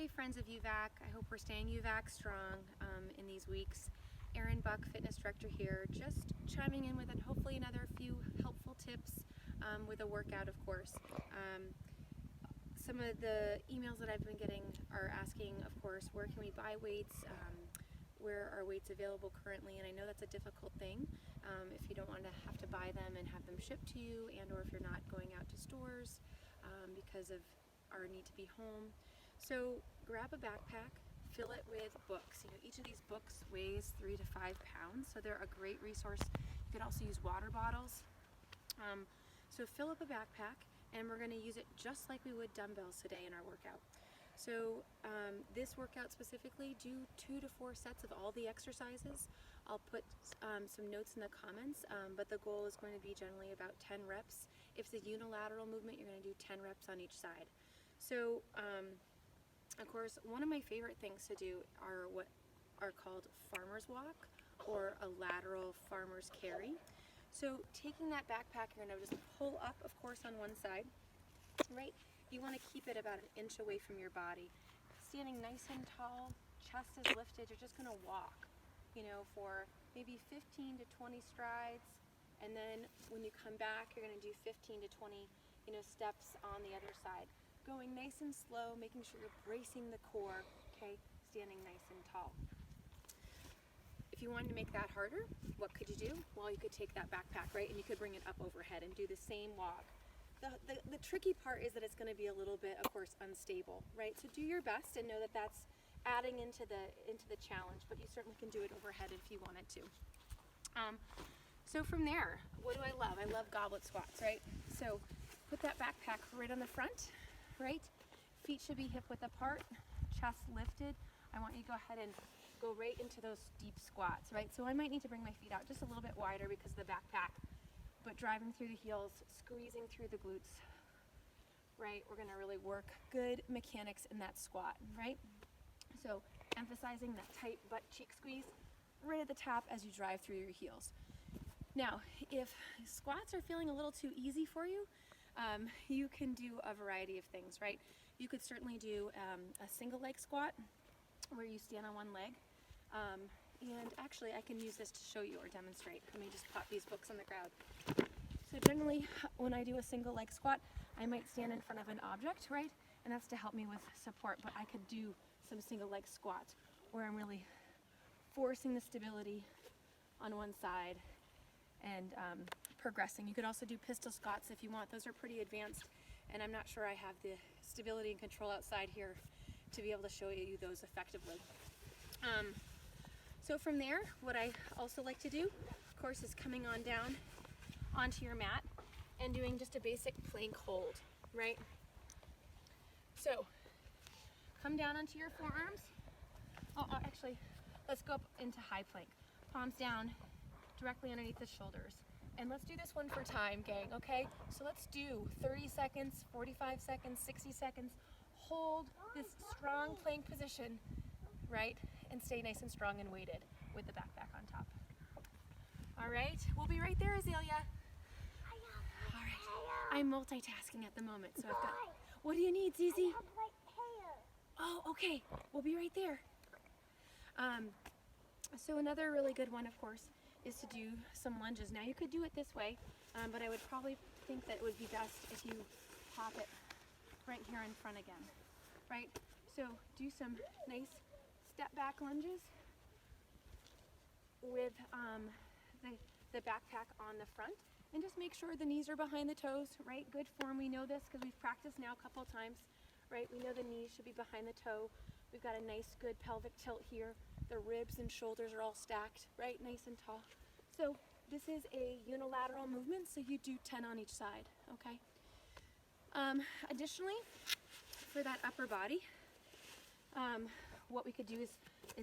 Hey friends of UVAC, I hope we're staying UVAC strong in these weeks. Erin Buck, fitness director here, just chiming in with hopefully another few helpful tips with a workout, of course. Some of the emails that I've been getting are asking, of course, where can we buy weights, where are weights available currently, and I know that's a difficult thing if you don't want to have to buy them and have them shipped to you, and or if you're not going out to stores because of our need to be home. So grab a backpack, fill it with books. You know, each of these books weighs 3 to 5 pounds, so they're a great resource. You could also use water bottles. So fill up a backpack, and we're going to use it just like we would dumbbells today in our workout. So this workout specifically, do 2 to 4 sets of all the exercises. I'll put some notes in the comments, but the goal is going to be generally about 10 reps. If it's a unilateral movement, you're going to do 10 reps on each side. So of course, one of my favorite things to do are what are called farmer's walk or a lateral farmer's carry. So taking that backpack, you're going to just pull up, of course, on one side, right? You want to keep it about 1 inch away from your body. Standing nice and tall, chest is lifted, you're just going to walk, you know, for maybe 15 to 20 strides, and then when you come back, you're going to do 15 to 20, you know, steps on the other side. Going nice and slow, making sure you're bracing the core, okay, standing nice and tall. If you wanted to make that harder, what could you do? Well, you could take that backpack, right, and you could bring it up overhead and do the same walk. The tricky part is that it's going to be a little bit, of course, unstable, right? So do your best and know that that's adding into the challenge, but you certainly can do it overhead if you wanted to. So from there, what do I love? I love goblet squats, right? So put that backpack right on the front, right? Feet should be hip width apart, chest lifted. I want you to go ahead and go right into those deep squats, right? So I might need to bring my feet out just a little bit wider because of the backpack, but driving through the heels, squeezing through the glutes, right? We're gonna really work good mechanics in that squat, right? So emphasizing that tight butt cheek squeeze right at the top as you drive through your heels. Now, if squats are feeling a little too easy for you, you can do a variety of things, right? You could certainly do a single leg squat where you stand on one leg. And actually, I can use this to show you or demonstrate. Let me just pop these books on the ground. So generally, when I do a single leg squat, I might stand in front of an object, right? And that's to help me with support, but I could do some single leg squats where I'm really forcing the stability on one side and progressing. You could also do pistol squats if you want. Those are pretty advanced, and I'm not sure I have the stability and control outside here to be able to show you those effectively. So from there, what I also like to do, of course, is coming on down onto your mat and doing just a basic plank hold, right? So come down onto your forearms. Actually, let's go up into high plank. Palms down directly underneath the shoulders. And let's do this one for time, gang, okay? So let's do 30 seconds, 45 seconds, 60 seconds. Hold this strong plank position, right? And stay nice and strong and weighted with the backpack on top. All right, we'll be right there, Azalea. All right, I'm multitasking at the moment, so I've got, what do you need, Zizi? Oh, okay, we'll be right there. So another really good one, of course, is to do some lunges. Now you could do it this way, but I would probably think that it would be best if you pop it right here in front again, right? So do some nice step back lunges with the backpack on the front, and just make sure the knees are behind the toes, right? Good form, we know this because we've practiced now a couple times, right? We know the knees should be behind the toe. We've got a nice good pelvic tilt here. The ribs and shoulders are all stacked, right? Nice and tall. So this is a unilateral movement, so you do 10 on each side, okay? Additionally, for that upper body, what we could do is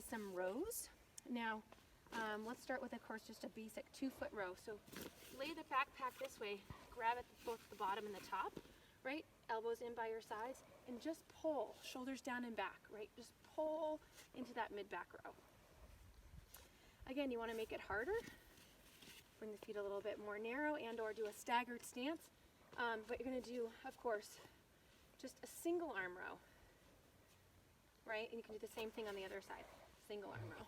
some rows. Now, let's start with, of course, just a basic 2-foot row. So lay the backpack this way, grab at both the bottom and the top, right? Elbows in by your sides, and just pull, shoulders down and back, right? Just pull into that mid-back row. Again, you want to make it harder. Bring the feet a little bit more narrow and or do a staggered stance. But you're going to do, of course, just a single arm row. right? And you can do the same thing on the other side, single arm row.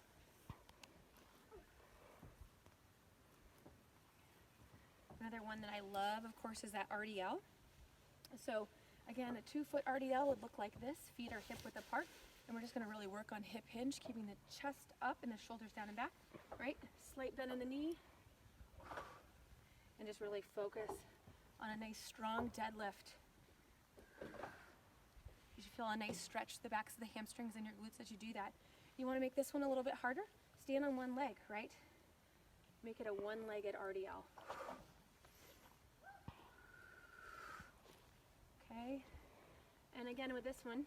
Another one that I love, of course, is that RDL. So again, a 2-foot RDL would look like this. Feet are hip width apart. And we're just going to really work on hip hinge, keeping the chest up and the shoulders down and back, right? Slight bend in the knee. And just really focus on a nice strong deadlift. You should feel a nice stretch to the backs of the hamstrings and your glutes as you do that. You want to make this one a little bit harder? Stand on one leg, right? Make it a one-legged RDL. Okay. And again with this one,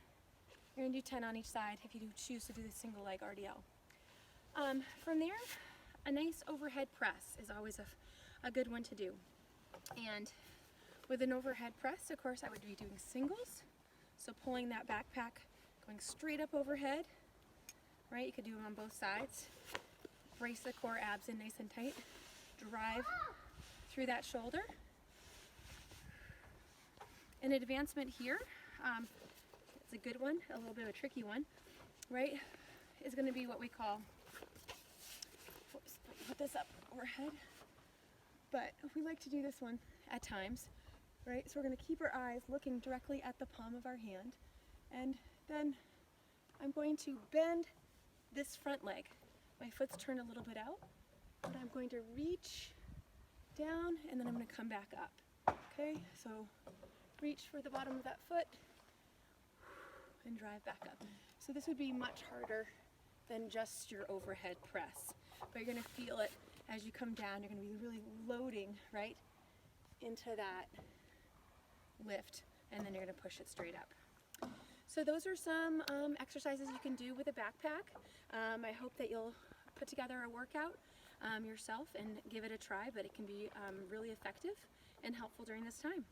you're going to do 10 on each side if you do choose to do the single leg RDL. From there, a nice overhead press is always a good one to do. And with an overhead press, of course, I would be doing singles. So pulling that backpack, going straight up overhead, right? You could do them on both sides. Brace the core, abs in nice and tight. Drive through that shoulder. An advancement here, it's a good one, a little bit of a tricky one, right, is going to be what we call, whoops, put this up overhead, but we like to do this one at times, right, so we're going to keep our eyes looking directly at the palm of our hand, and then I'm going to bend this front leg. My foot's turned a little bit out, but I'm going to reach down, and then I'm going to come back up, okay, so reach for the bottom of that foot and drive back up. So this would be much harder than just your overhead press, but you're going to feel it as you come down. You're going to be really loading right into that lift, and then you're going to push it straight up. So those are some exercises you can do with a backpack. I hope that you'll put together a workout yourself and give it a try, but it can be really effective and helpful during this time.